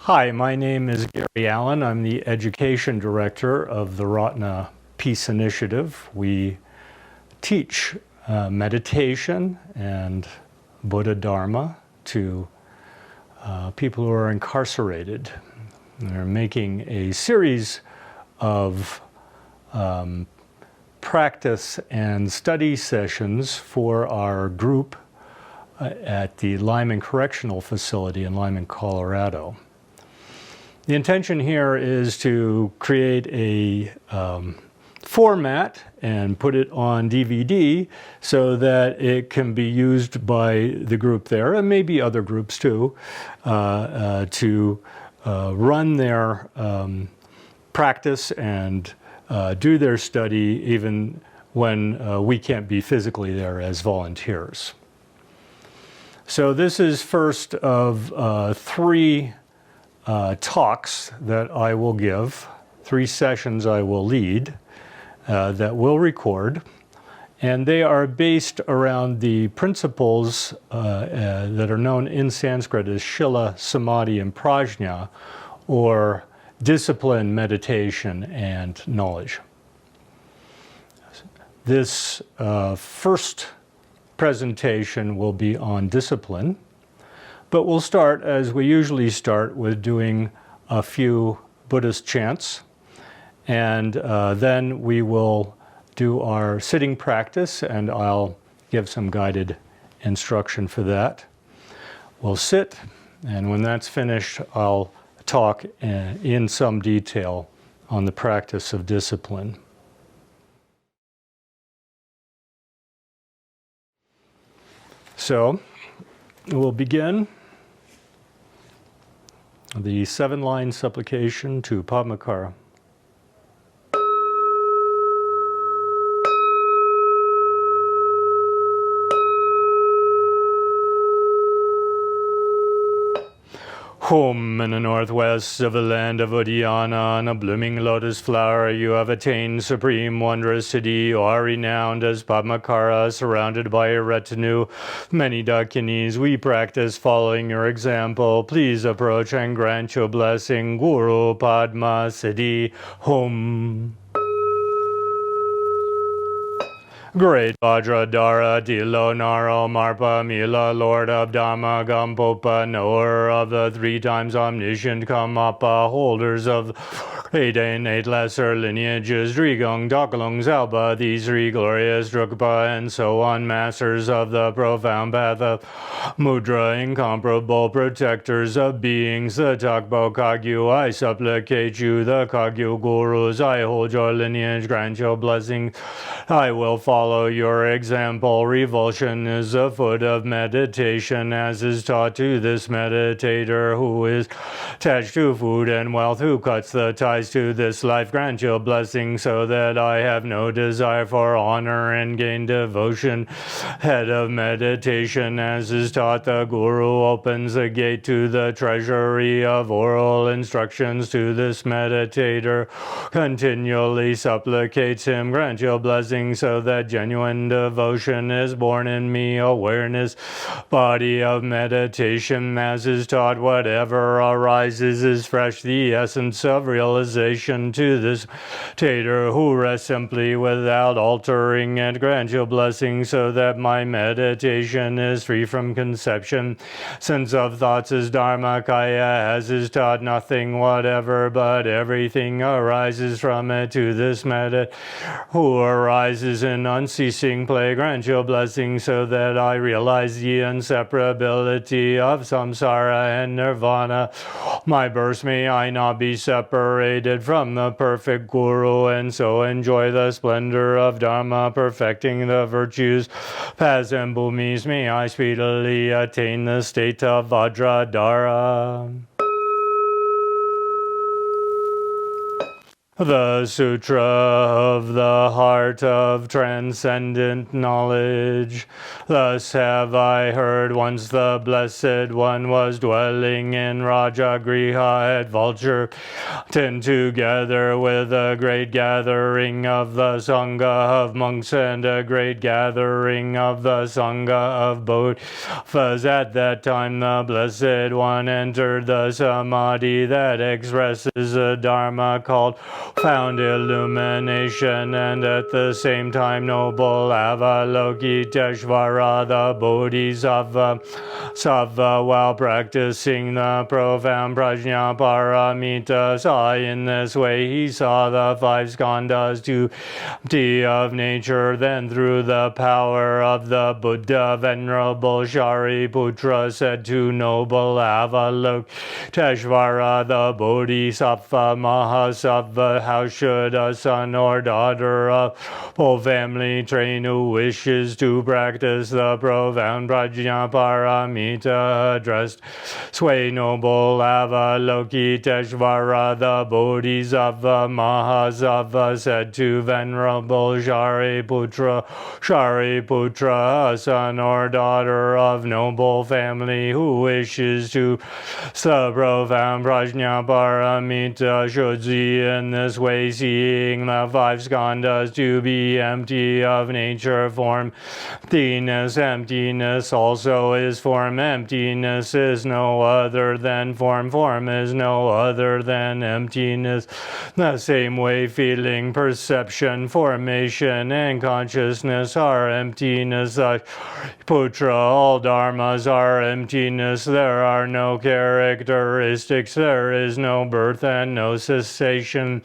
Hi, my name is Gary Allen. I'm the Education Director of the Ratna Peace Initiative. We teach meditation and Buddha Dharma to people who are incarcerated. They're making a series of practice and study sessions for our group at the Lyman Correctional Facility in Lyman, Colorado. The intention here is to create a format and put it on DVD so that it can be used by the group there, and maybe other groups too, to run their practice and do their study even when we can't be physically there as volunteers. So this is first of three talks that I will give, 3 sessions I will lead that we'll record, and they are based around the principles that are known in Sanskrit as Shila, Samadhi, and Prajna, or discipline, meditation, and knowledge. This first presentation will be on discipline. But we'll start, as we usually start, with doing a few Buddhist chants. And then we will do our sitting practice, and I'll give some guided instruction for that. We'll sit, and when that's finished, I'll talk in some detail on the practice of discipline. So, we'll begin the 7-line supplication to Padmakara. Home in the northwest of the land of Uddiyana, on a blooming lotus flower, you have attained supreme wondrous city. You are renowned as Padmakara, surrounded by a retinue, many Dakinis. We practice following your example. Please approach and grant your blessing. Guru Padma Siddhi Hum. Great Vajradhara, Dilo, Naro, Marpa, Mila, Lord of Dhamma, Gampopa, knower of the 3 times omniscient Kamappa, holders of 8 and 8 lesser lineages, Drigong, Dakalung, Zalba, these 3 glorious Drukpa, and so on, masters of the profound path of Mudra, incomparable protectors of beings, the Takbo Kagyu, I supplicate you, the Kagyu Gurus, I hold your lineage, grant your blessing, I will follow your example. Revulsion is the foot of meditation, as is taught to this meditator who is attached to food and wealth, who cuts the ties to this life. Grant your blessing so that I have no desire for honor and gain devotion. Head of meditation, as is taught, the Guru opens the gate to the treasury of oral instructions to this meditator. Continually supplicates him, grant your blessing so that genuine devotion is born in me. Awareness, body of meditation, as is taught, whatever arises is fresh, the essence of realization to this meditator who rests simply without altering it. Grant your blessing so that my meditation is free from conception. Sense of thoughts is Dharmakaya, as is taught, nothing whatever but everything arises from it to this meditator who arises in unceasing play. Grant your blessing so that I realize the inseparability of samsara and nirvana. My births may I not be separated from the perfect Guru, and so enjoy the splendor of Dharma, perfecting the virtues. Paths and bhumis, may I speedily attain the state of Vajradhara. The Sutra of the Heart of Transcendent Knowledge. Thus have I heard once the Blessed One was dwelling in Rajagriha at Vulture, together with a great gathering of the Sangha of monks and a great gathering of the Sangha of Bodhisattvas. At that time the Blessed One entered the Samadhi that expresses a Dharma called found illumination, and at the same time noble Avalokiteshvara, the Bodhisattva, while practicing the profound prajna paramita, saw in this way. He saw the five skandhas to empty of nature. Then through the power of the Buddha, Venerable Shariputra said to noble Avalokiteshvara, the Bodhisattva Mahasattva, how should a son or daughter of full family train who wishes to practice the profound prajna paramita addressed sway noble Avalokiteshvara, the Bodhisattva Mahasattva said to Venerable Shariputra, a son or daughter of noble family who wishes to the profound prajna paramita should see in this way, seeing the five skandhas to be empty of nature, form, emptiness also is form, emptiness is no other than form is no other than emptiness. The same way feeling, perception, formation, and consciousness are emptiness. Putra, all dharmas are emptiness. There are no characteristics, there is no birth and no cessation.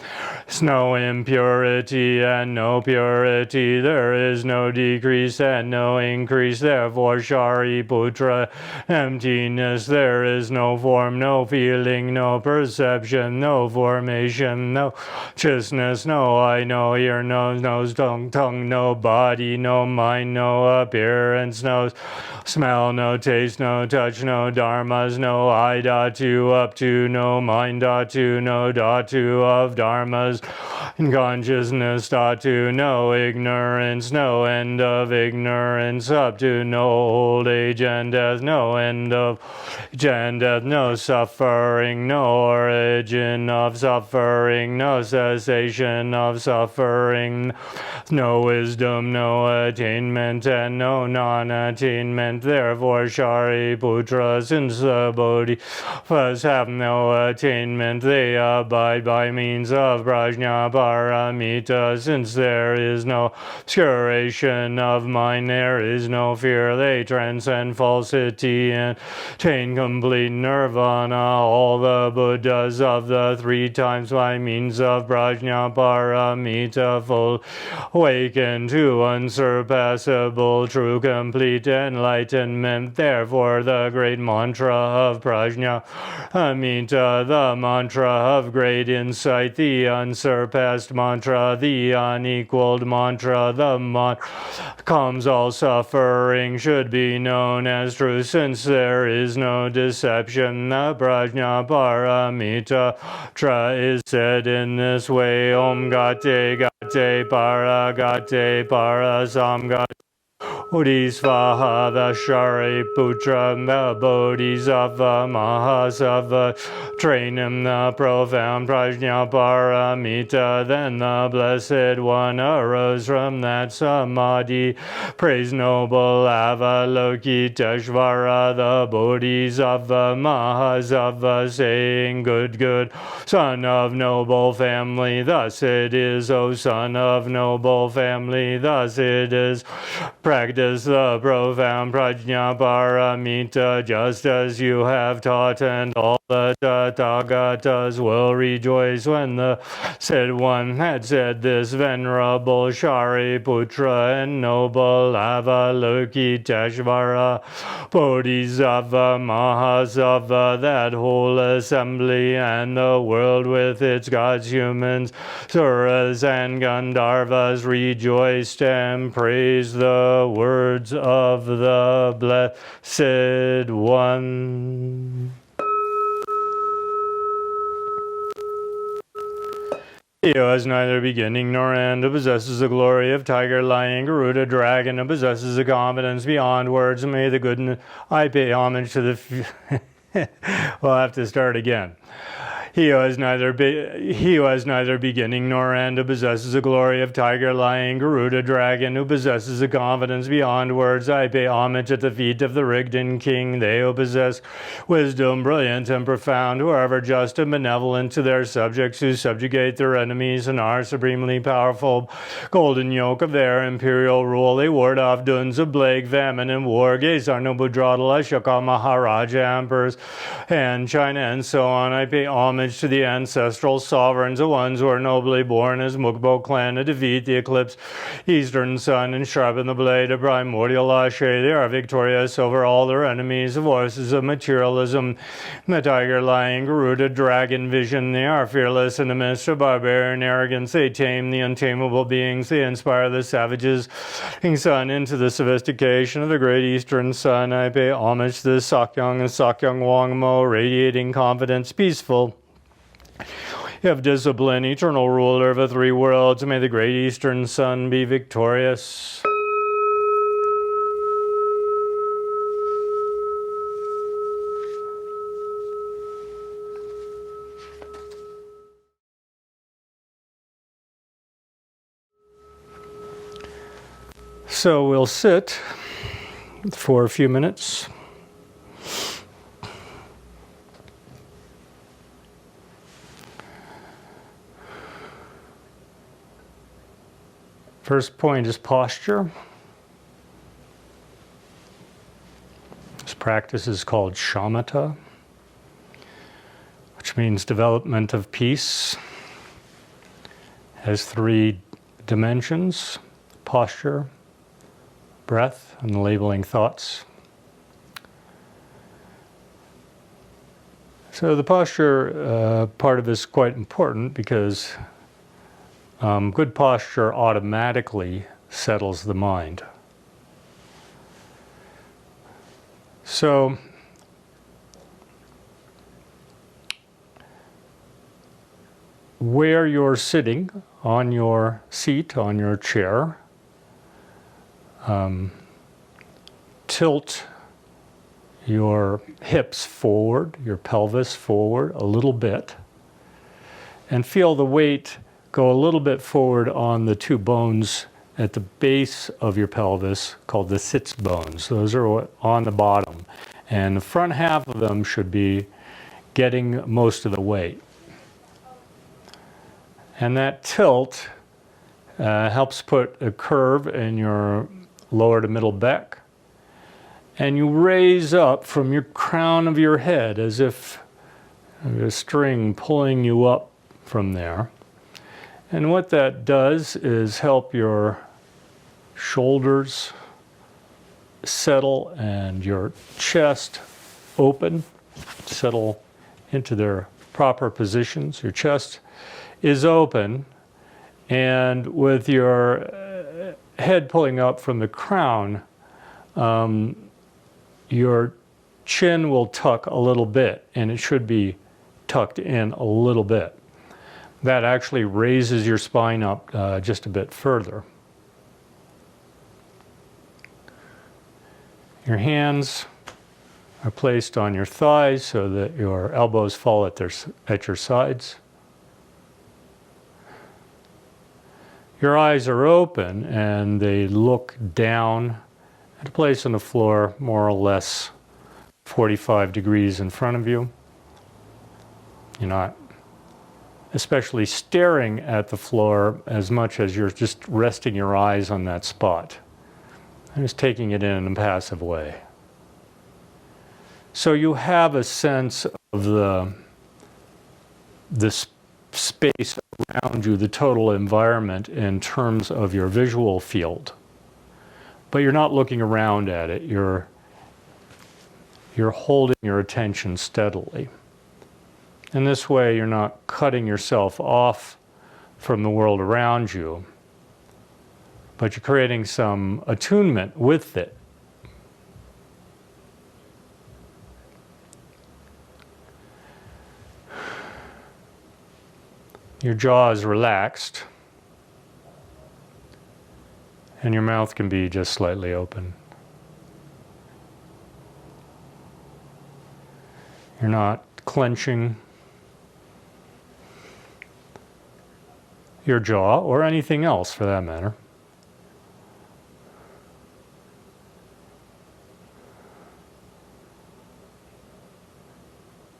There's no impurity and no purity. There is no decrease and no increase. Therefore, Shariputra, emptiness. There is no form, no feeling, no perception, no formation, no consciousness, no eye, no ear, no nose, tongue, no body, no mind, no appearance, no smell, no taste, no touch, no dharmas, no I dhatu up to, no mind dhatu, no dhatu of dharmas, in consciousness dhatu, no ignorance, no end of ignorance, up to no old age and death, no end of age and death, no suffering, no origin of suffering, no cessation of suffering, no wisdom, no attainment, and no non-attainment. Therefore, Shariputra, since the Bodhisattvas have no attainment, they abide by means of prajna paramita. Since there is no obscuration of mind, there is no fear. They transcend falsity and attain complete nirvana. All the Buddhas of the three times by means of prajna paramita full awaken to unsurpassable true complete enlightenment. Therefore the great mantra of prajna paramita, the mantra of great insight, the unsurpassed mantra, the unequaled mantra, the mantra calms all suffering, should be known as true, since there is no deception. The prajna paramita mantra is said in this way: Om Gate Gate Paragate Parasamgate Bodhisvaha, the Shariputra, the Bodhisattva Mahasattva, train him the profound prajna paramita. Then the Blessed One arose from that samadhi. Praise noble Avalokiteshvara, the Bodhisattva Mahasattva, saying, good, son of noble family, thus it is, O son of noble family, thus it is. Practice the profound prajna paramita just as you have taught, and all the Tathagatas will rejoice. When the said one had said this, Venerable Shariputra and noble Avalokiteshvara, Bodhisattva Mahasattva, that whole assembly and the world with its gods, humans, suras, and Gandharvas rejoiced and praised the words of the Blessed One. He who has neither beginning nor end, who possesses the glory of tiger, lion, Garuda, dragon, who possesses a confidence beyond words, and may the good I pay homage to the we'll have to start again. He who has neither beginning nor end, who possesses the glory of tiger, lion, Garuda, dragon, who possesses a confidence beyond words, I pay homage at the feet of the Rigden king. They who possess wisdom, brilliant and profound, who are ever just and benevolent to their subjects, who subjugate their enemies and are supremely powerful. Golden yoke of their imperial rule, they ward off duns of plague, famine, and war. Gesar Nobudradala, Shaka Maharaja, emperors, and China, and so on. I pay homage to the ancestral sovereigns, the ones who are nobly born as Mukbo clan, to defeat the eclipse eastern sun and sharpen the blade of primordial Ashe. They are victorious over all their enemies, the voices of materialism, the tiger, lion, Garuda, dragon vision. They are fearless in the midst of barbarian arrogance. They tame the untamable beings. They inspire the savages sun into the sophistication of the great eastern sun. I pay homage to the Sakyong and Sakyong Wangmo, radiating confidence, peaceful. You have discipline, eternal ruler of the three worlds. May the great eastern sun be victorious. So we'll sit for a few minutes. First point is posture. This practice is called shamatha, which means development of peace. It has three dimensions: posture, breath, and labeling thoughts. So the posture part of this is quite important because good posture automatically settles the mind. So where you're sitting, on your seat, on your chair, tilt your hips forward, your pelvis forward a little bit, and feel the weight go a little bit forward on the two bones at the base of your pelvis called the sits bones. Those are on the bottom. And the front half of them should be getting most of the weight. And that tilt helps put a curve in your lower to middle back. And you raise up from your crown of your head as if a string pulling you up from there. And what that does is help your shoulders settle and your chest open, settle into their proper positions. Your chest is open, and with your head pulling up from the crown, your chin will tuck a little bit, and it should be tucked in a little bit. That actually raises your spine up just a bit further. Your hands are placed on your thighs so that your elbows fall at your sides. Your eyes are open and they look down at a place on the floor more or less 45 degrees in front of you. You're not especially staring at the floor as much as you're just resting your eyes on that spot. And just taking it in a passive way. So you have a sense of the space around you, the total environment in terms of your visual field. But you're not looking around at it. You're holding your attention steadily. In this way, you're not cutting yourself off from the world around you, but you're creating some attunement with it. Your jaw is relaxed, and your mouth can be just slightly open. You're not clenching your jaw, or anything else for that matter.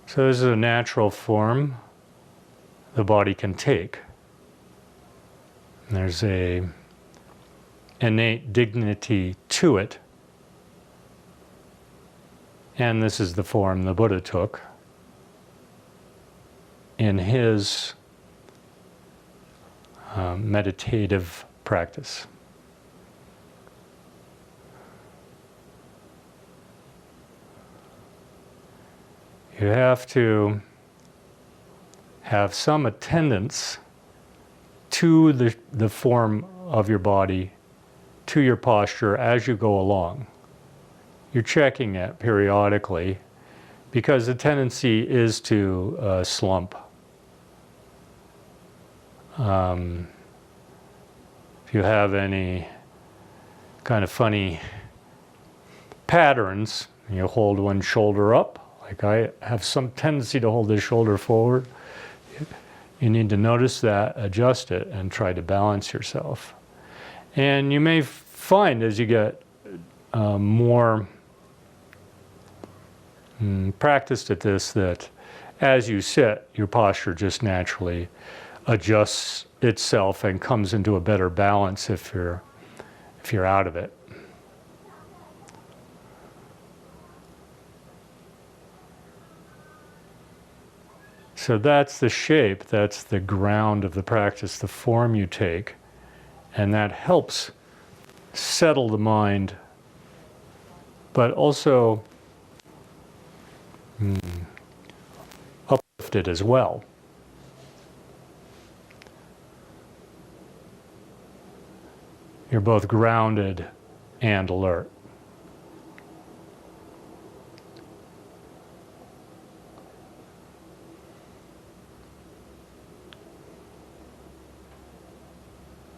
So this is a natural form the body can take. And there's a innate dignity to it. And this is the form the Buddha took in his meditative practice. You have to have some attendance to the form of your body, to your posture as you go along. You're checking it periodically because the tendency is to slump. If you have any kind of funny patterns, you hold one shoulder up. Like I have some tendency to hold this shoulder forward. You need to notice that, adjust it, and try to balance yourself. And you may find as you get more practiced at this that as you sit, your posture just naturally adjusts itself and comes into a better balance if you're out of it. So that's the shape, that's the ground of the practice, the form you take, and that helps settle the mind, but also uplift it as well. You're both grounded and alert.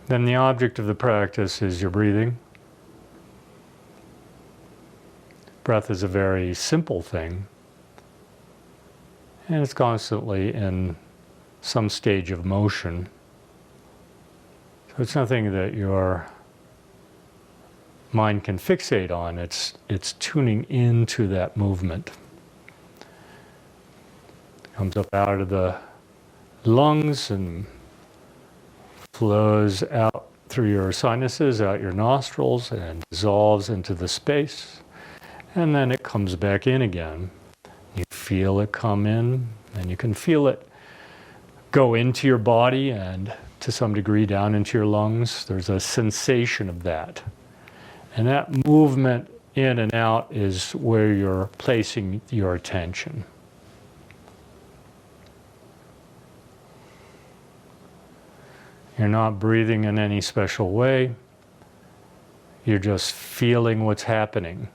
Then the object of the practice is your breathing. Breath is a very simple thing, and it's constantly in some stage of motion. So it's nothing that your mind can fixate on. It's tuning into that movement. Comes up out of the lungs and flows out through your sinuses, out your nostrils, and dissolves into the space. And then it comes back in again. You feel it come in, and you can feel it go into your body and to some degree down into your lungs. There's a sensation of that. And that movement in and out is where you're placing your attention. You're not breathing in any special way. You're just feeling what's happening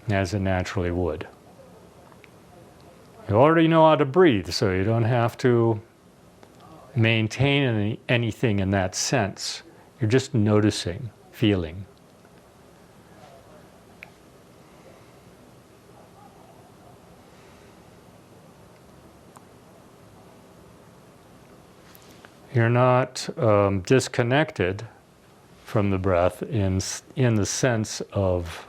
as it naturally would. You already know how to breathe, so you don't have to maintain anything in that sense. You're just noticing, feeling. You're not disconnected from the breath in the sense of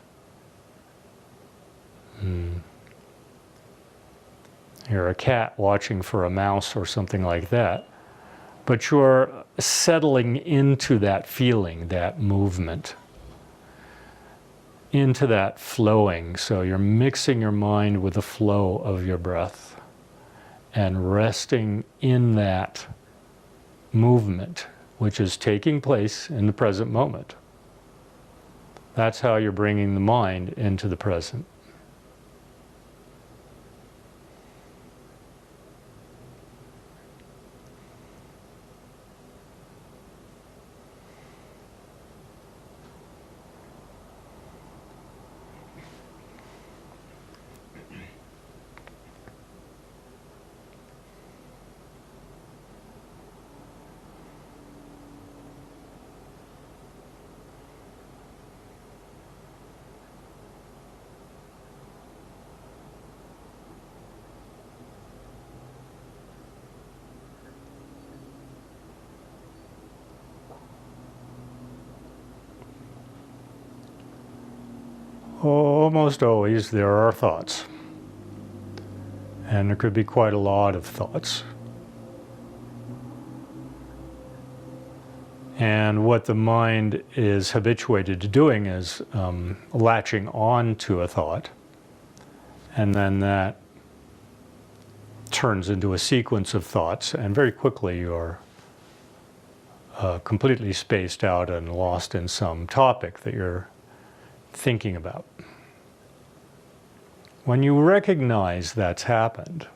you're a cat watching for a mouse or something like that, but you're settling into that feeling, that movement, into that flowing. So you're mixing your mind with the flow of your breath and resting in that movement, which is taking place in the present moment. That's how you're bringing the mind into the present. almost always there are thoughts. And there could be quite a lot of thoughts. And what the mind is habituated to doing is latching on to a thought, and then that turns into a sequence of thoughts, and very quickly you're completely spaced out and lost in some topic that you're thinking about. When you recognize that's happened,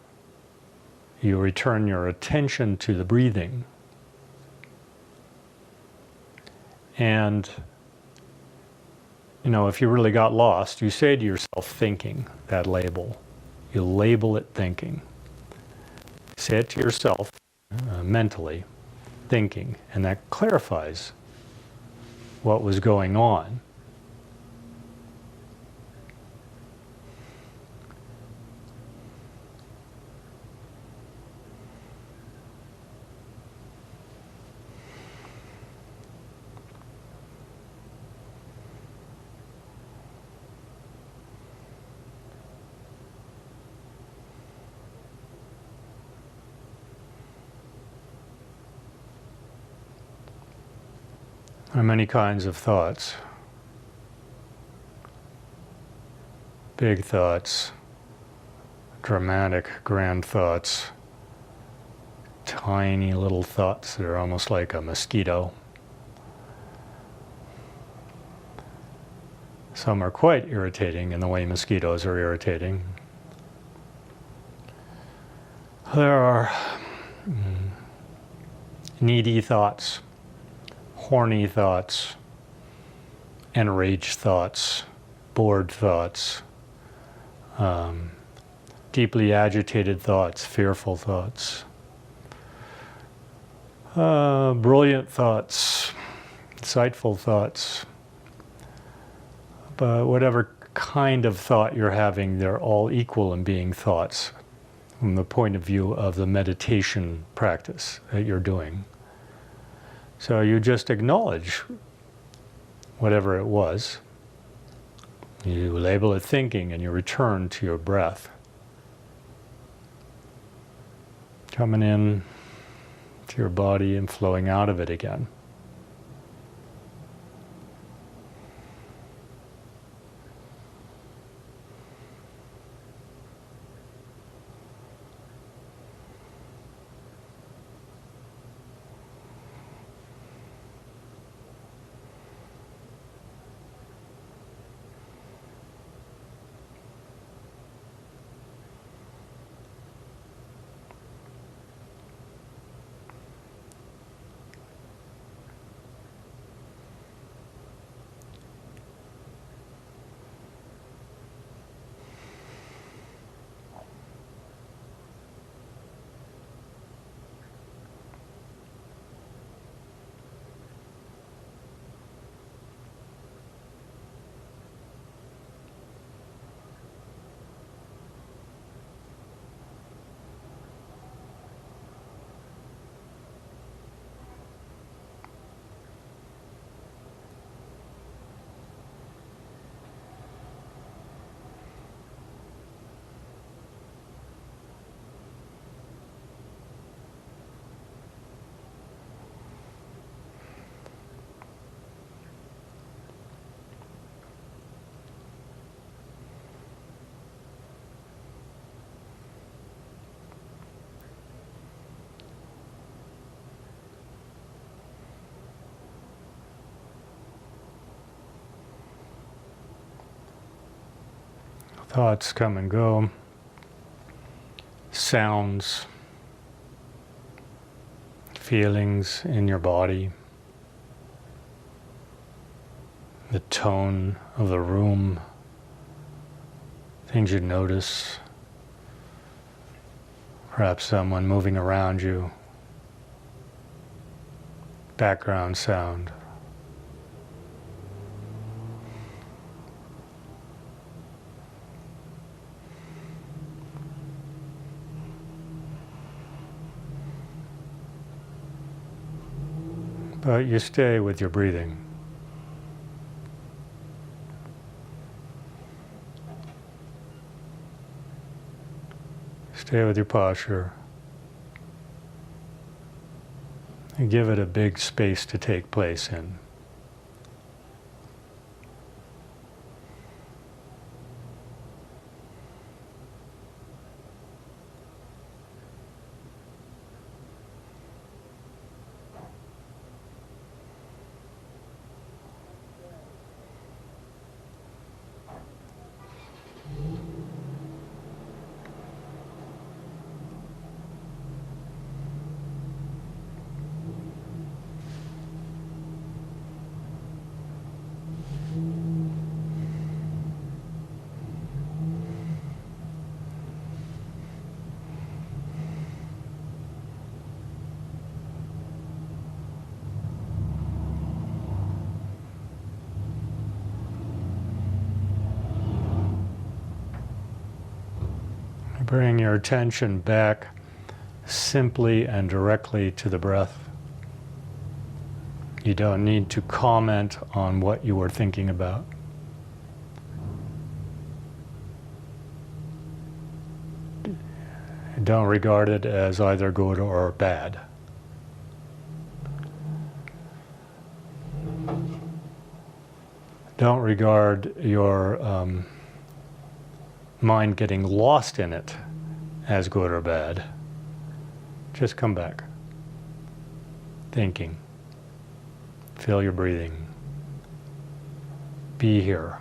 you return your attention to the breathing. And, if you really got lost, you say to yourself, thinking, that label. You label it thinking. Say it to yourself mentally, thinking, and that clarifies what was going on. There are many kinds of thoughts. Big thoughts, dramatic, grand thoughts, tiny little thoughts that are almost like a mosquito. Some are quite irritating in the way mosquitoes are irritating. There are needy thoughts, horny thoughts, enraged thoughts, bored thoughts, deeply agitated thoughts, fearful thoughts, brilliant thoughts, insightful thoughts. But whatever kind of thought you're having, they're all equal in being thoughts from the point of view of the meditation practice that you're doing. So you just acknowledge whatever it was. You label it thinking and you return to your breath. Coming in to your body and flowing out of it again. Thoughts come and go. Sounds, feelings in your body, the tone of the room, things you notice, perhaps someone moving around you, background sound. But you stay with your breathing. Stay with your posture. And give it a big space to take place in. Bring your attention back simply and directly to the breath. You don't need to comment on what you were thinking about. Don't regard it as either good or bad. Don't regard your mind getting lost in it as good or bad. Just come back. Thinking. Feel your breathing. Be here.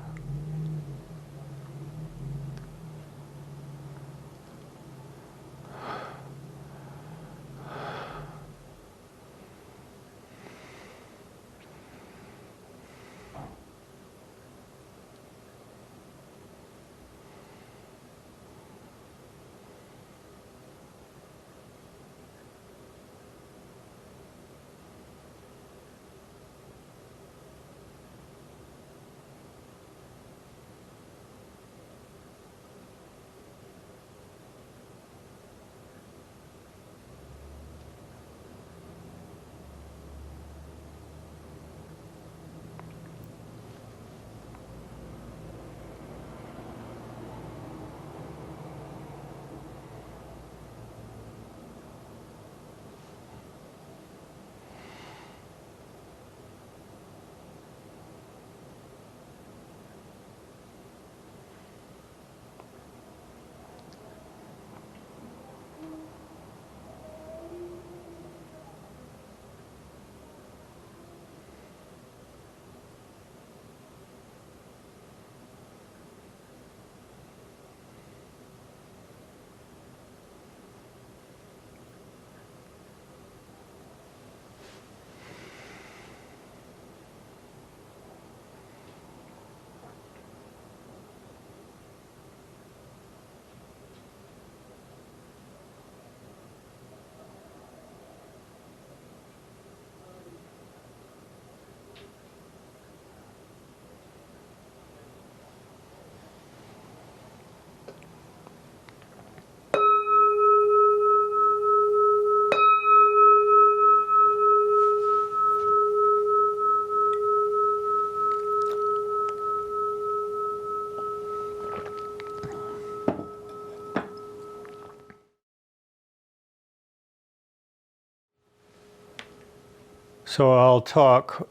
So I'll talk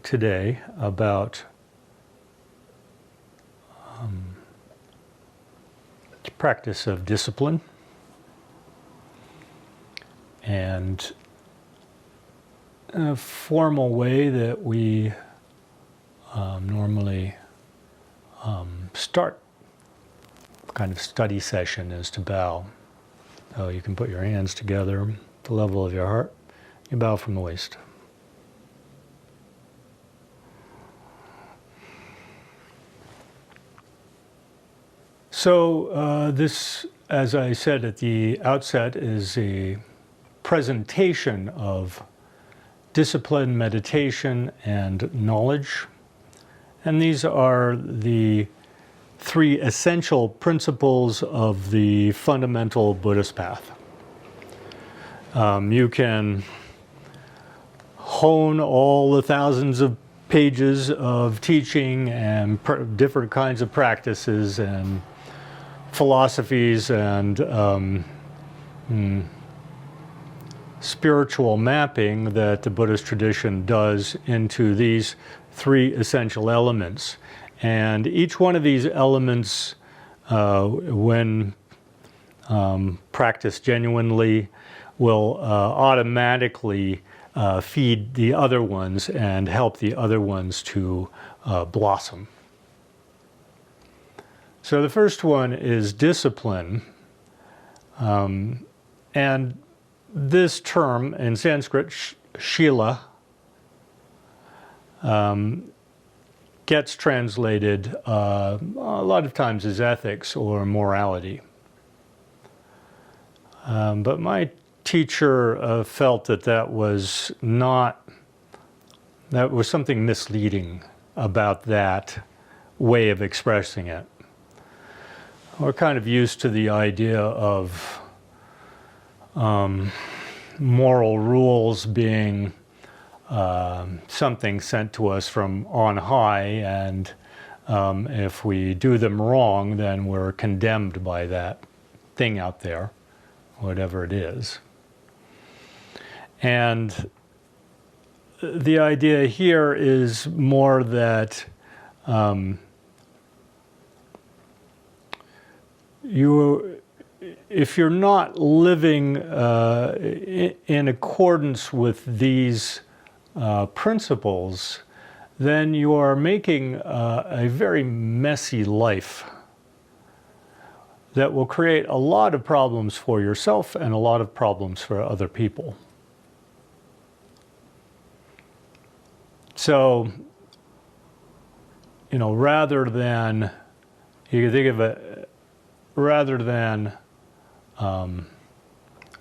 today about the practice of discipline and a formal way that we normally start kind of study session is to bow. So you can put your hands together at the level of your heart. You bow from the waist. So this, as I said at the outset, is a presentation of discipline, meditation, and knowledge. And these are the three essential principles of the fundamental Buddhist path. You can hone all the thousands of pages of teaching and different kinds of practices and philosophies and spiritual mapping that the Buddhist tradition does into these three essential elements. And each one of these elements, when practiced genuinely, will automatically feed the other ones and help the other ones to blossom. So the first one is discipline. And this term in Sanskrit, shila, gets translated a lot of times as ethics or morality. But my teacher felt that that was something misleading about that way of expressing it. We're kind of used to the idea of moral rules being something sent to us from on high, and if we do them wrong, then we're condemned by that thing out there, whatever it is. And the idea here is more that if you're not living in accordance with these principles, then you are making a very messy life that will create a lot of problems for yourself and a lot of problems for other people. So, you know, rather than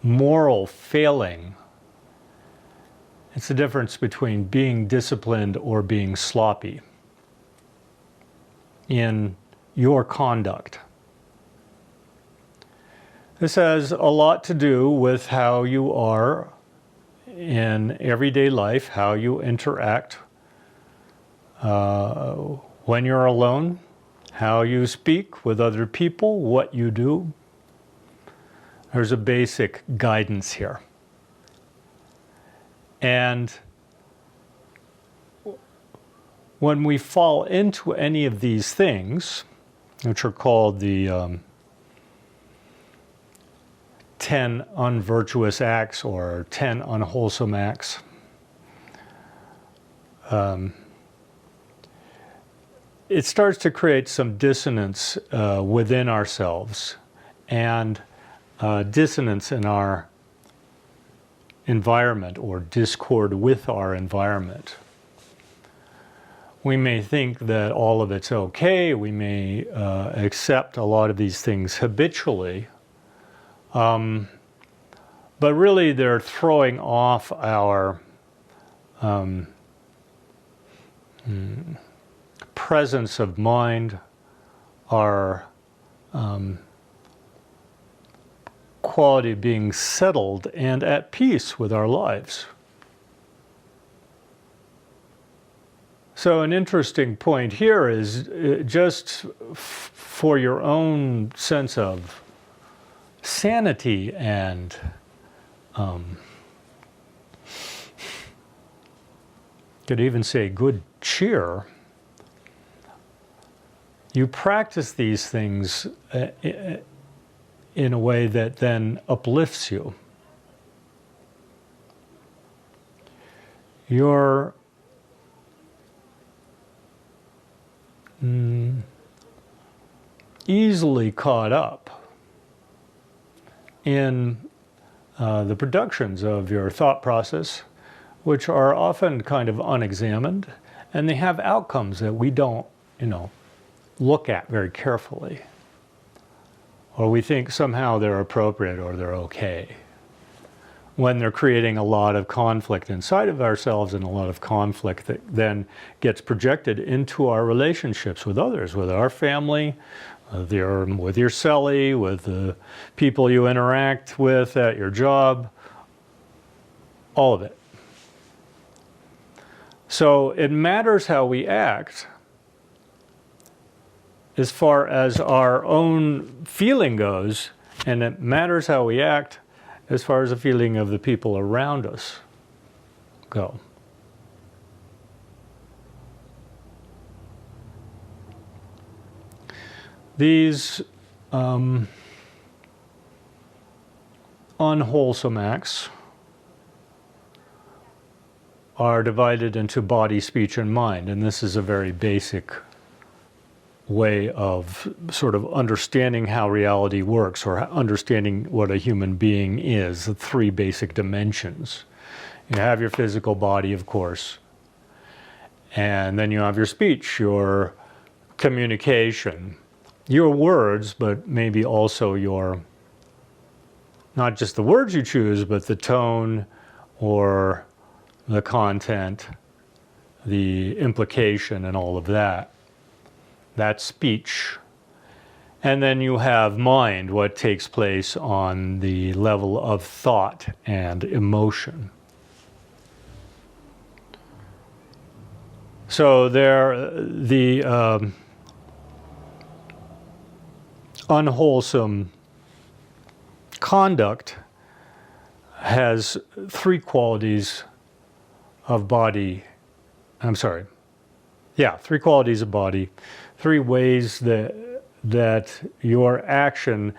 moral failing, it's the difference between being disciplined or being sloppy in your conduct. This has a lot to do with how you are in everyday life, how you interact when you're alone, how you speak with other people, what you do. There's a basic guidance here. And when we fall into any of these things, which are called the 10 unvirtuous acts or 10 unwholesome acts, it starts to create some dissonance within ourselves and dissonance in our environment or discord with our environment. We may think that all of it's okay. We may accept a lot of these things habitually. But really they're throwing off our presence of mind, our quality of being settled and at peace with our lives. So an interesting point here is just for your own sense of sanity and could even say good cheer, you practice these things in a way that then uplifts you. You're easily caught up in the productions of your thought process, which are often kind of unexamined, and they have outcomes that we don't, look at very carefully. Or we think somehow they're appropriate or they're okay, when they're creating a lot of conflict inside of ourselves and a lot of conflict that then gets projected into our relationships with others, with our family, with your cellie, with the people you interact with at your job, all of it. So it matters how we act as far as our own feeling goes, and it matters how we act as far as the feeling of the people around us go. These unwholesome acts are divided into body, speech, and mind, and this is a very basic way of sort of understanding how reality works, or understanding what a human being is, the three basic dimensions. You have your physical body, of course, and then you have your speech, your communication, your words, but maybe also your, not just the words you choose, but the tone or the content, the implication, and all of that. That's speech. And then you have mind, what takes place on the level of thought and emotion. So the unwholesome conduct has three qualities of body. Three qualities of body, three ways that your action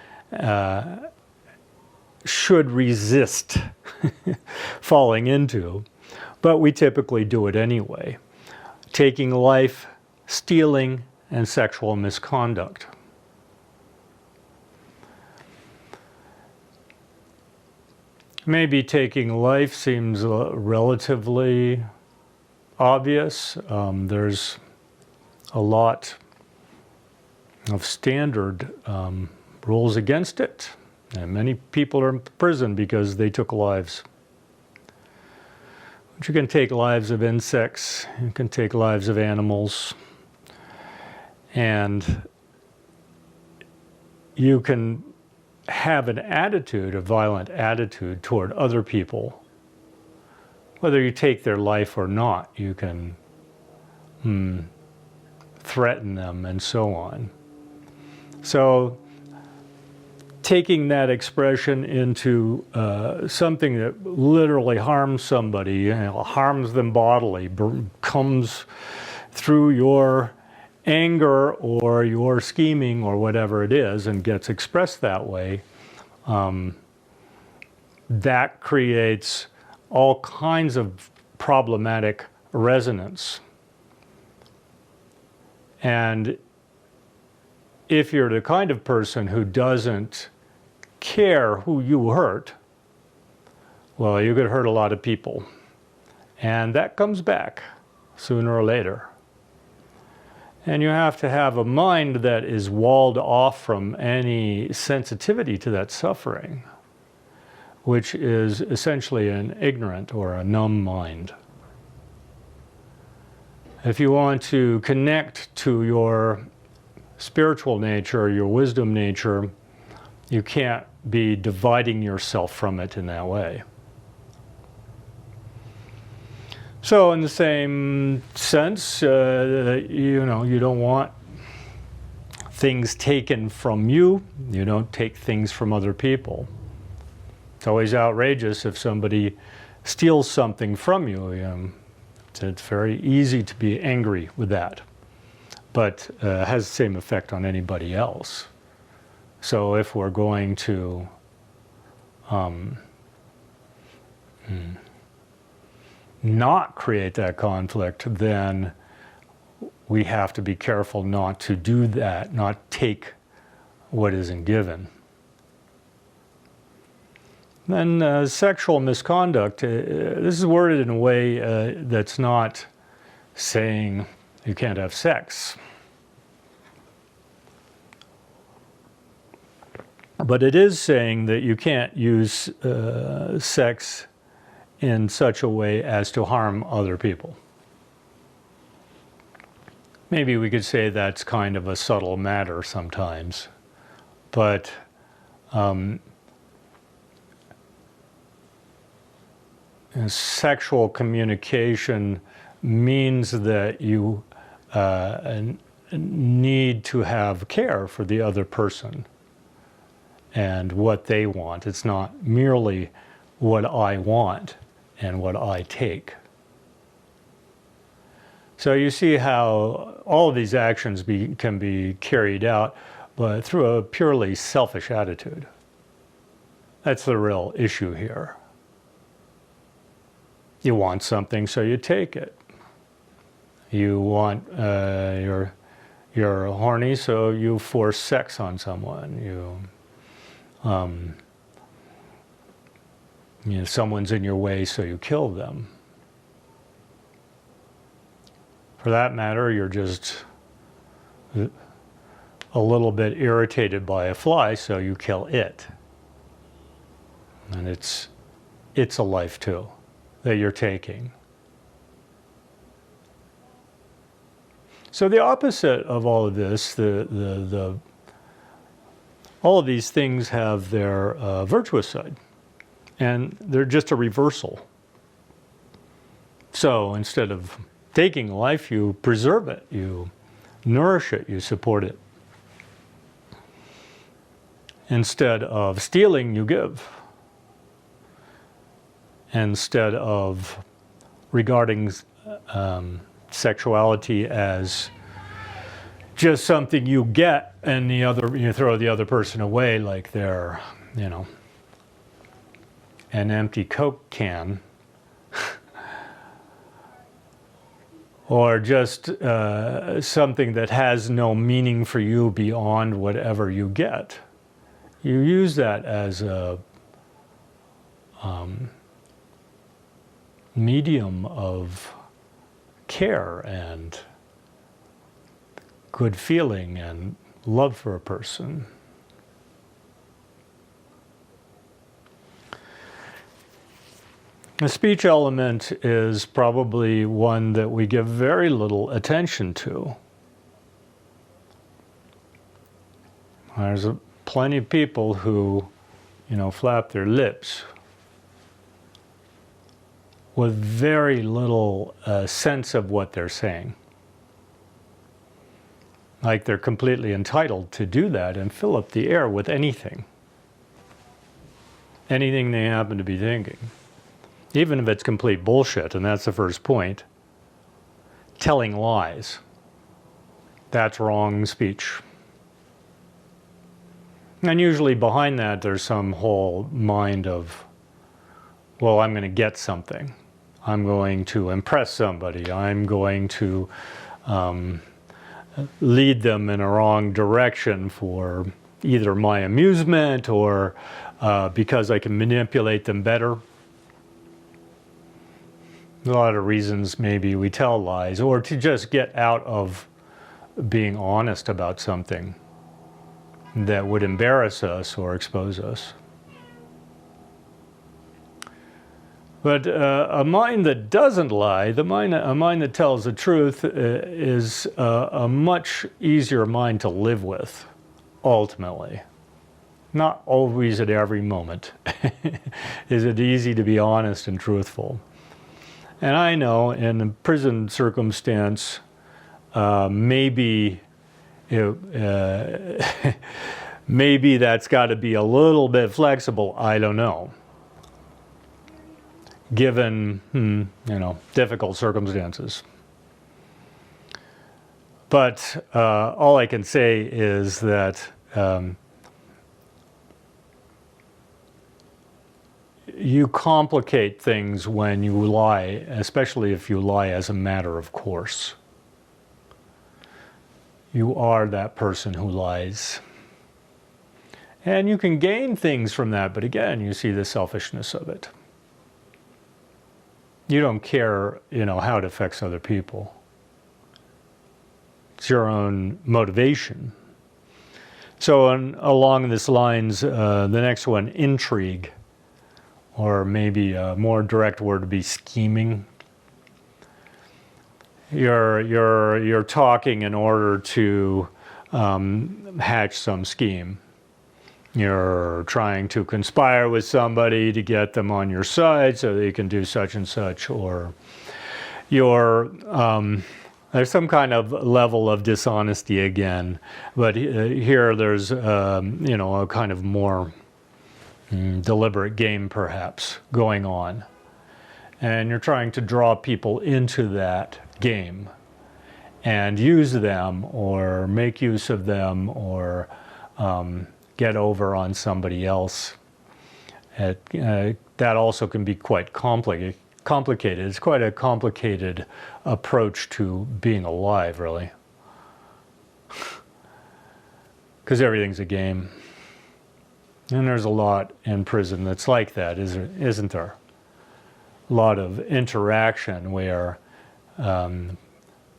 should resist falling into, but we typically do it anyway. Taking life, stealing, and sexual misconduct. Maybe taking life seems relatively obvious. There's a lot of standard rules against it, and many people are in prison because they took lives. But you can take lives of insects, you can take lives of animals, and you can have an attitude, a violent attitude toward other people. Whether you take their life or not, you can threaten them and so on. So taking that expression into something that literally harms somebody, harms them bodily, comes through your anger or your scheming or whatever it is, and gets expressed that way, that creates all kinds of problematic resonance. And if you're the kind of person who doesn't care who you hurt, well, you could hurt a lot of people. And that comes back sooner or later. And you have to have a mind that is walled off from any sensitivity to that suffering, which is essentially an ignorant or a numb mind. If you want to connect to your spiritual nature, your wisdom nature, you can't be dividing yourself from it in that way. So in the same sense, you don't want things taken from you. You don't take things from other people. It's always outrageous if somebody steals something from you. It's very easy to be angry with that, but has the same effect on anybody else. So if we're going to not create that conflict, then we have to be careful not to do that, not take what isn't given. Then sexual misconduct, this is worded in a way that's not saying you can't have sex. But it is saying that you can't use sex in such a way as to harm other people. Maybe we could say that's kind of a subtle matter sometimes, but sexual communication means that you need to have care for the other person and what they want. It's not merely what I want and what I take. So you see how all of these actions can be carried out, but through a purely selfish attitude. That's the real issue here. You want something, so you take it. You want, you're horny, so you force sex on someone. Someone's in your way, so you kill them. For that matter, you're just a little bit irritated by a fly, so you kill it. And it's a life too that you're taking. So the opposite of all of this, all of these things have their virtuous side, and they're just a reversal. So instead of taking life, you preserve it, you nourish it, you support it. Instead of stealing, you give. Instead of regarding sexuality as just something you get and you throw the other person away like they're, an empty Coke can, or just something that has no meaning for you beyond whatever you get. You use that as a medium of care and good feeling and love for a person. The speech element is probably one that we give very little attention to. There's plenty of people who, flap their lips with very little sense of what they're saying. Like they're completely entitled to do that and fill up the air with anything. Anything they happen to be thinking. Even if it's complete bullshit, and that's the first point. Telling lies. That's wrong speech. And usually behind that there's some whole mind of, well, I'm going to get something. I'm going to impress somebody. I'm going to lead them in a wrong direction for either my amusement or because I can manipulate them better. A lot of reasons maybe we tell lies, or to just get out of being honest about something that would embarrass us or expose us. But a mind that doesn't lie, a mind that tells the truth is a much easier mind to live with, ultimately. Not always at every moment is it easy to be honest and truthful. And I know in a prison circumstance, maybe maybe that's got to be a little bit flexible. I don't know. Given, difficult circumstances. But all I can say is that you complicate things when you lie, especially if you lie as a matter of course. You are that person who lies. And you can gain things from that, but again, you see the selfishness of it. You don't care, how it affects other people. It's your own motivation. So along these lines, the next one, intrigue, or maybe a more direct word would be scheming. You're talking in order to hatch some scheme. You're trying to conspire with somebody to get them on your side so that you can do such and such, or you're There's some kind of level of dishonesty again, but here there's, a kind of more deliberate game perhaps going on. And you're trying to draw people into that game and use them or make use of them or get over on somebody else. That also can be quite complicated. It's quite a complicated approach to being alive, really. Because everything's a game. And there's a lot in prison that's like that, isn't there? A lot of interaction where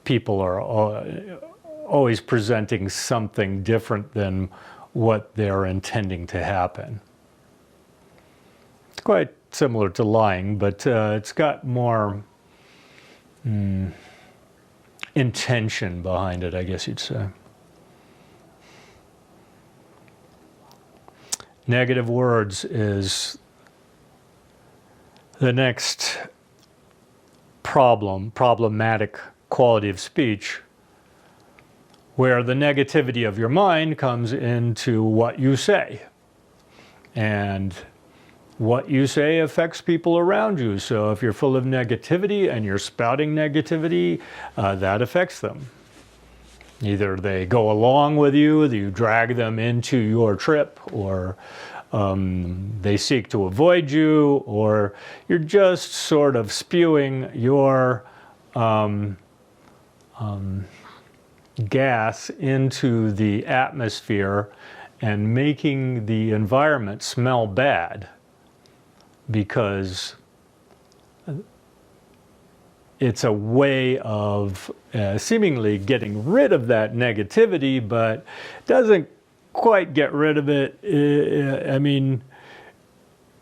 people are always presenting something different than what they're intending to happen. It's quite similar to lying, but it's got more intention behind it, I guess you'd say. Negative words is the next problematic quality of speech, where the negativity of your mind comes into what you say. And what you say affects people around you. So if you're full of negativity and you're spouting negativity, that affects them. Either they go along with you, you drag them into your trip, or they seek to avoid you, or you're just sort of spewing your gas into the atmosphere and making the environment smell bad, because it's a way of seemingly getting rid of that negativity, but doesn't quite get rid of it. I mean,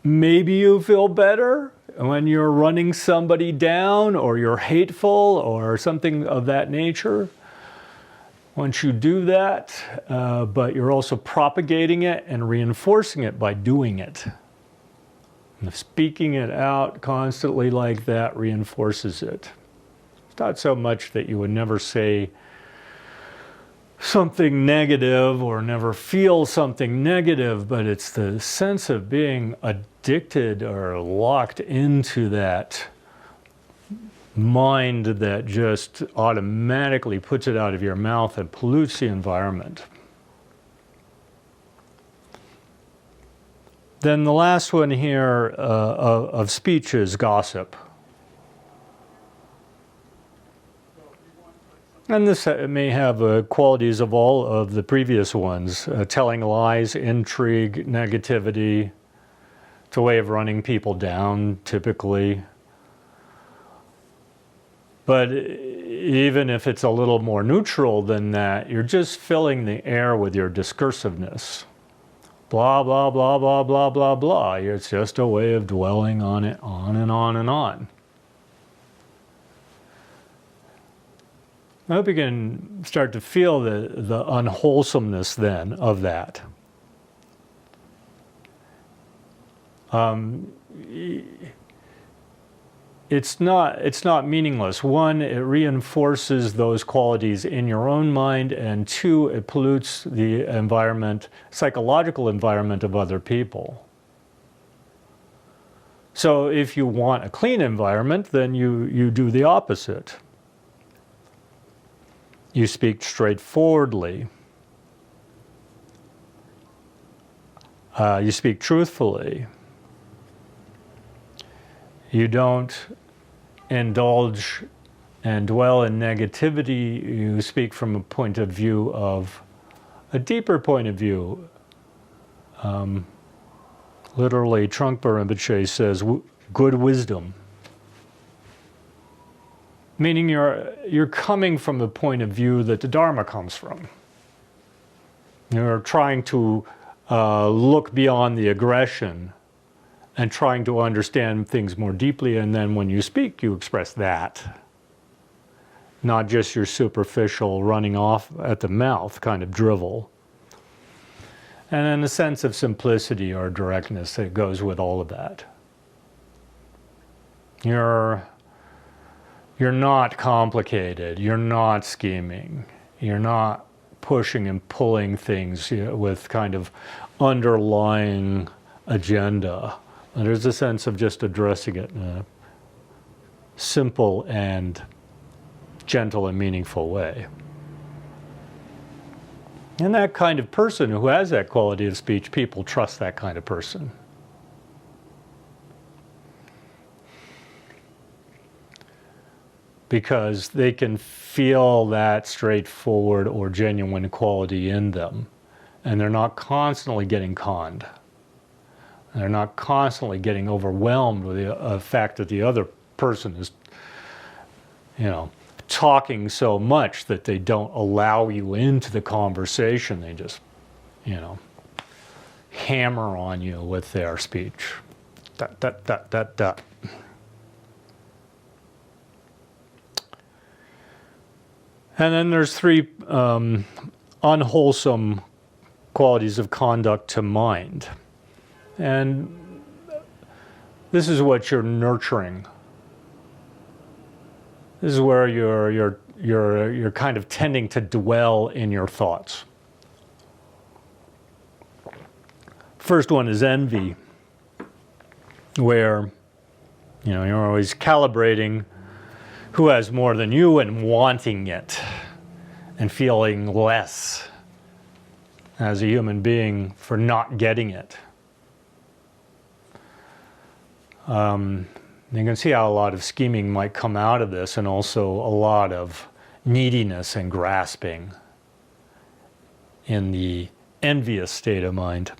maybe you feel better when you're running somebody down, or you're hateful, or something of that nature. Once you do that, but you're also propagating it and reinforcing it by doing it. And speaking it out constantly like that reinforces it. It's not so much that you would never say something negative or never feel something negative, but it's the sense of being addicted or locked into that mind that just automatically puts it out of your mouth and pollutes the environment. Then the last one here of speech is gossip. And this may have qualities of all of the previous ones. Telling lies, intrigue, negativity. It's a way of running people down, typically. But even if it's a little more neutral than that, you're just filling the air with your discursiveness. Blah, blah, blah, blah, blah, blah, blah. It's just a way of dwelling on it, on and on and on. I hope you can start to feel the unwholesomeness then of that. It's not meaningless. One, it reinforces those qualities in your own mind, and two, it pollutes the environment, psychological environment of other people. So if you want a clean environment, then you do the opposite. You speak straightforwardly. You speak truthfully. You don't indulge and dwell in negativity. You speak from a point of view of, a deeper point of view. Literally, Trungpa Rinpoche says, good wisdom. Meaning you're coming from the point of view that the Dharma comes from. You're trying to look beyond the aggression and trying to understand things more deeply, and then when you speak, you express that. Not just your superficial running off at the mouth kind of drivel. And then a sense of simplicity or directness that goes with all of that. You're You're not complicated. You're not scheming. You're not pushing and pulling things, you know, with kind of underlying agenda. And there's a sense of just addressing it in a simple and gentle and meaningful way. And that kind of person who has that quality of speech, people trust that kind of person. Because they can feel that straightforward or genuine quality in them. And they're not constantly getting conned. They're not constantly getting overwhelmed with the fact that the other person is, you know, talking so much that they don't allow you into the conversation. They just, you know, hammer on you with their speech. Dot, dot, dot, dot, dot. And then there's 3 unwholesome qualities of conduct to mind. And this is what you're nurturing. This is where you're kind of tending to dwell in your thoughts. First one is envy, where, you know, you're always calibrating who has more than you and wanting it and feeling less as a human being for not getting it. You can see how a lot of scheming might come out of this, and also a lot of neediness and grasping in the envious state of mind.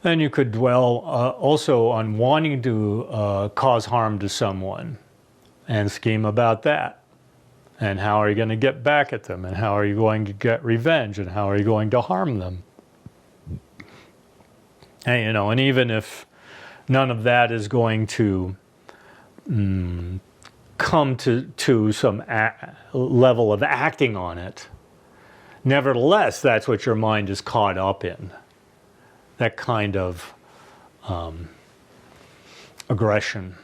Then you could dwell also on wanting to cause harm to someone and scheme about that. And how are you going to get back at them? And how are you going to get revenge? And how are you going to harm them? And, you know, and even if none of that is going to come to some level of acting on it, nevertheless, that's what your mind is caught up in. That kind of aggression.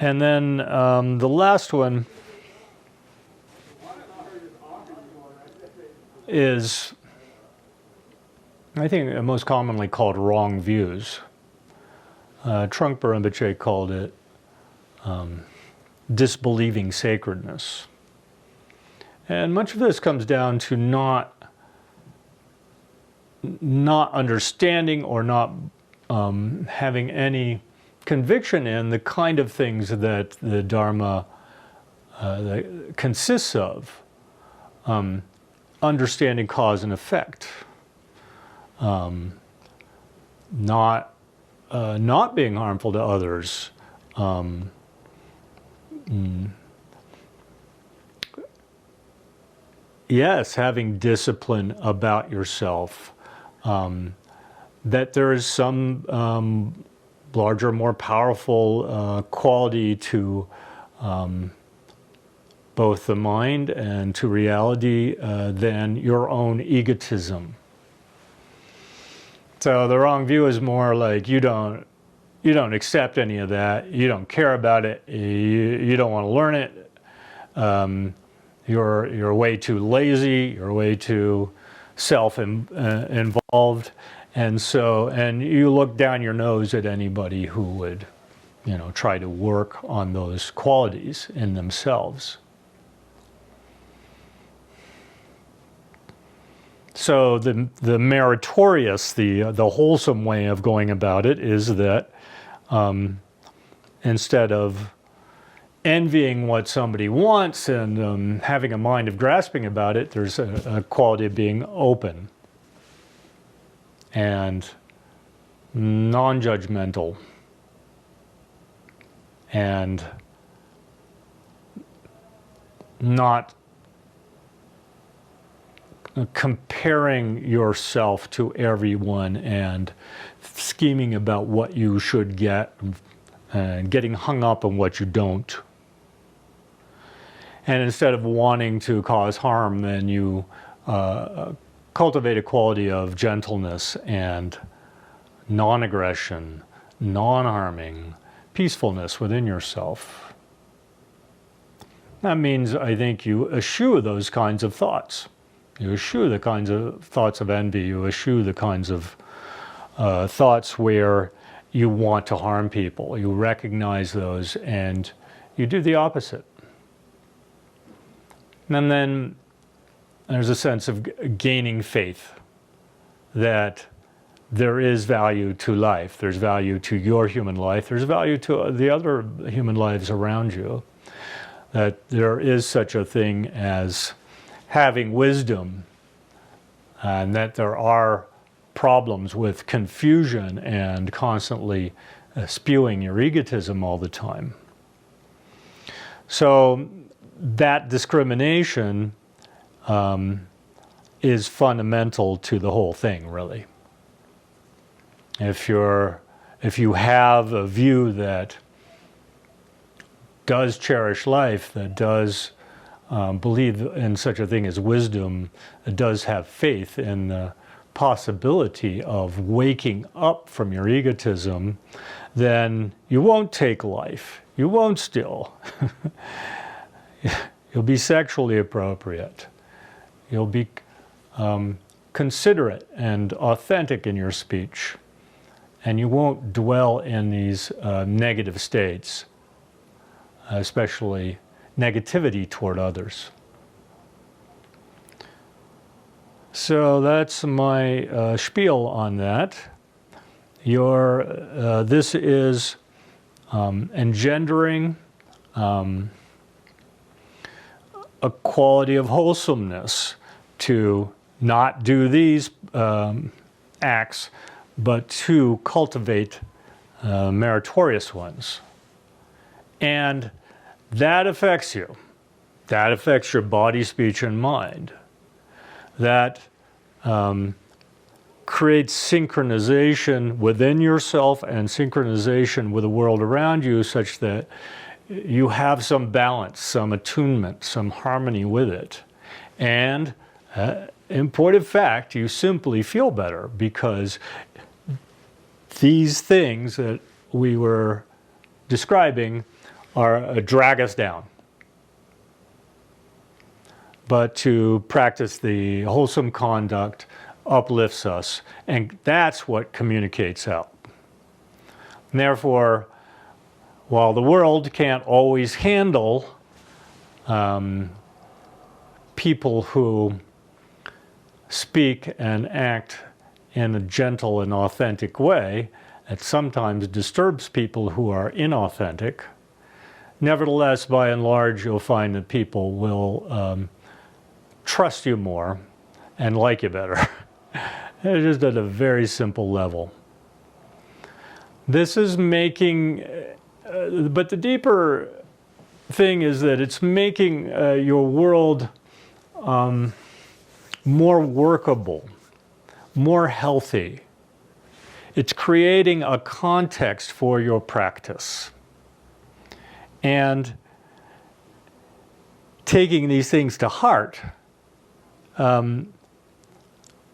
And then the last one is, I think, most commonly called wrong views. Trungpa Rinpoche called it disbelieving sacredness. And much of this comes down to not understanding or not having any conviction in the kind of things that the Dharma that consists of. Understanding cause and effect. Not being harmful to others. Yes, having discipline about yourself. That there is some larger, more powerful quality to both the mind and to reality than your own egotism. So the wrong view is more like you don't accept any of that. You don't care about it. You don't want to learn it. You're way too lazy. You're way too self-involved, and you look down your nose at anybody who would, you know, try to work on those qualities in themselves. So the meritorious, the wholesome way of going about it is that instead of envying what somebody wants and having a mind of grasping about it, there's a quality of being open and non-judgmental and not comparing yourself to everyone and scheming about what you should get and getting hung up on what you don't. And instead of wanting to cause harm, then you cultivate a quality of gentleness and non-aggression, non-harming, peacefulness within yourself. That means, I think, you eschew those kinds of thoughts. You eschew the kinds of thoughts of envy. You eschew the kinds of thoughts where you want to harm people. You recognize those and you do the opposite. And then there's a sense of gaining faith that there is value to life. There's value to your human life. There's value to the other human lives around you. That there is such a thing as having wisdom, and that there are problems with confusion and constantly spewing your egotism all the time. So that discrimination is fundamental to the whole thing, really. If you have a view that does cherish life, that does believe in such a thing as wisdom, that does have faith in the possibility of waking up from your egotism, then you won't take life. You won't steal. You'll be sexually appropriate. You'll be considerate and authentic in your speech. And you won't dwell in these negative states, especially negativity toward others. So that's my spiel on that. This is engendering a quality of wholesomeness to not do these acts, but to cultivate meritorious ones. And that affects you. That affects your body, speech, and mind. That creates synchronization within yourself and synchronization with the world around you, such that you have some balance, some attunement, some harmony with it. And in point of fact, you simply feel better because these things that we were describing drag us down. But to practice the wholesome conduct uplifts us, and that's what communicates out. And therefore, while the world can't always handle people who speak and act in a gentle and authentic way, it sometimes disturbs people who are inauthentic. Nevertheless, by and large, you'll find that people will trust you more and like you better. It's just at a very simple level. This is making, but the deeper thing is that it's making your world more workable, more healthy. It's creating a context for your practice. And taking these things to heart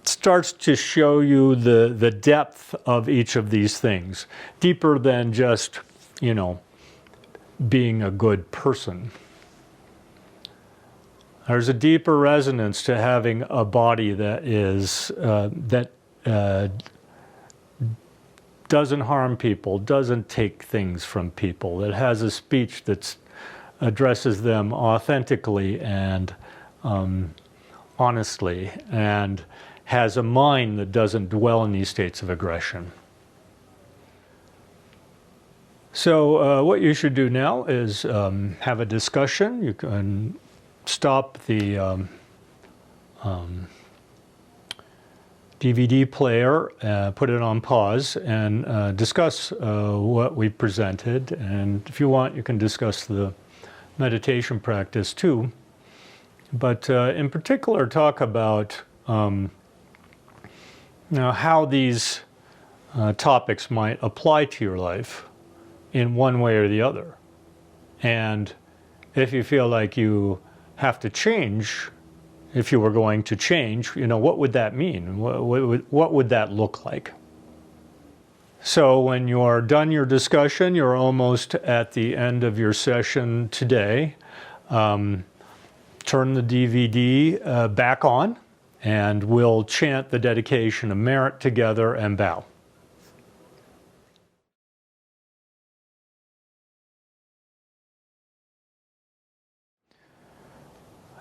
starts to show you the depth of each of these things, deeper than just, being a good person. There's a deeper resonance to having a body that is doesn't harm people, doesn't take things from people, that has a speech that addresses them authentically and honestly, and has a mind that doesn't dwell in these states of aggression. So what you should do now is have a discussion. You can stop the DVD player, put it on pause, and discuss what we presented. And if you want, you can discuss the meditation practice too. But in particular, talk about how these topics might apply to your life in one way or the other. And if you feel like you have to change, if you were going to change, what would that mean? What would that look like? So when you're done your discussion, you're almost at the end of your session today. Turn the DVD back on, and we'll chant the dedication of merit together and bow.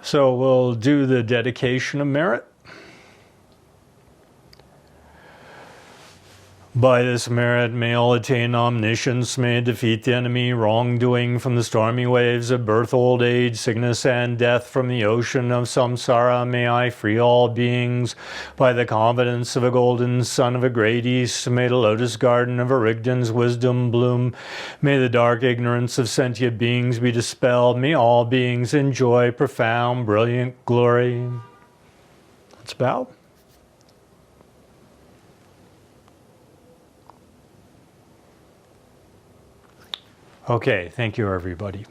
So we'll do the dedication of merit. By this merit may all attain omniscience, may defeat the enemy, wrongdoing from the stormy waves of birth, old age, sickness, and death, from the ocean of samsara. May I free all beings by the confidence of a golden sun of a great east. May the lotus garden of Erigdon's wisdom bloom. May the dark ignorance of sentient beings be dispelled. May all beings enjoy profound, brilliant glory. Let's bow. Okay, thank you, everybody.